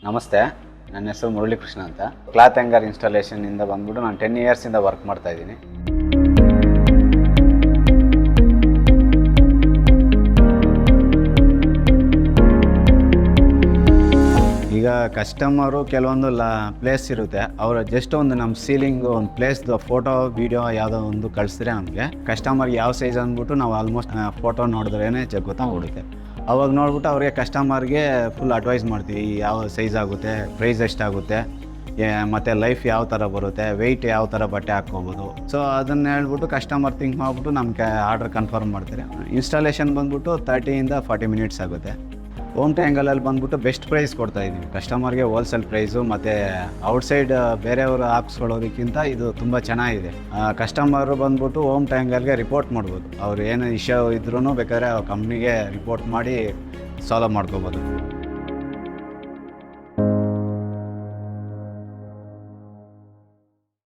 ನಮಸ್ತೆ, ನನ್ನ ಹೆಸರು ಮುರಳೀಕೃಷ್ಣ ಅಂತ. ಕ್ಲಾತ್ ಹ್ಯಾಂಗರ್ ಇನ್ಸ್ಟಾಲೇಷನಿಂದ ಬಂದ್ಬಿಟ್ಟು ನಾನು 10 ಇಯರ್ಸಿಂದ ವರ್ಕ್ ಮಾಡ್ತಾ ಇದ್ದೀನಿ. ಈಗ ಕಸ್ಟಮರು ಕೆಲವೊಂದು ಪ್ಲೇಸ್ ಇರುತ್ತೆ, ಅವರ ಜಸ್ಟ್ ಒಂದು ನಮ್ಮ ಸೀಲಿಂಗು ಒಂದು ಪ್ಲೇಸ್ದು ಫೋಟೋ ವೀಡಿಯೋ ಯಾವುದೋ ಒಂದು ಕಳಿಸಿದ್ರೆ ನಮಗೆ ಕಸ್ಟಮರ್ಗೆ ಯಾವ ಸೈಜ್ ಅಂದ್ಬಿಟ್ಟು ನಾವು ಆಲ್ಮೋಸ್ಟ್ ಫೋಟೋ ನೋಡಿದ್ರೇ ಗೊತ್ತಾಗ್ಬಿಡುತ್ತೆ. ಅವಾಗ ನೋಡ್ಬಿಟ್ಟು ಅವ್ರಿಗೆ ಕಸ್ಟಮರ್ಗೆ ಫುಲ್ ಅಡ್ವೈಸ್ ಮಾಡ್ತೀವಿ, ಯಾವ ಸೈಜ್ ಆಗುತ್ತೆ, ಪ್ರೈಸ್ ಎಷ್ಟಾಗುತ್ತೆ, ಮತ್ತು ಲೈಫ್ ಯಾವ ಥರ ಬರುತ್ತೆ, ವೆಯ್ಟ್ ಯಾವ ಥರ ಬಟ್ಟೆ ಹಾಕ್ಕೋಬೋದು. ಸೊ ಅದನ್ನು ಹೇಳ್ಬಿಟ್ಟು ಕಸ್ಟಮರ್ ಥಿಂಕ್ ಮಾಡಿಬಿಟ್ಟು ನಮಗೆ ಆರ್ಡ್ರ್ ಕನ್ಫರ್ಮ್ ಮಾಡ್ತಾರೆ. ಇನ್ಸ್ಟಾಲೇಷನ್ ಬಂದ್ಬಿಟ್ಟು 30 to 40 minutes ಆಗುತ್ತೆ. ಹೋಮ್ ಟ್ಯಾಂಗಲಲ್ಲಿ ಬಂದ್ಬಿಟ್ಟು ಬೆಸ್ಟ್ ಪ್ರೈಸ್ ಕೊಡ್ತಾಯಿದ್ದೀವಿ ಕಸ್ಟಮರ್ಗೆ, ಹೋಲ್ಸೇಲ್ ಪ್ರೈಸು. ಮತ್ತು ಔಟ್ಸೈಡ್ ಬೇರೆಯವರು ಹಾಕ್ಸ್ಕೊಳ್ಳೋದಕ್ಕಿಂತ ಇದು ತುಂಬ ಚೆನ್ನಾಗಿದೆ. ಕಸ್ಟಮರು ಬಂದ್ಬಿಟ್ಟು ಹೋಮ್ ಟ್ಯಾಂಗಲ್ಗೆ ರಿಪೋರ್ಟ್ ಮಾಡ್ಬೋದು, ಅವ್ರು ಏನು ಇಶ್ಯೂ ಇದ್ರೂ ಬೇಕಾದ್ರೆ ಕಂಪ್ನಿಗೆ ರಿಪೋರ್ಟ್ ಮಾಡಿ ಸಾಲ್ವ್ ಮಾಡ್ಕೋಬೋದು.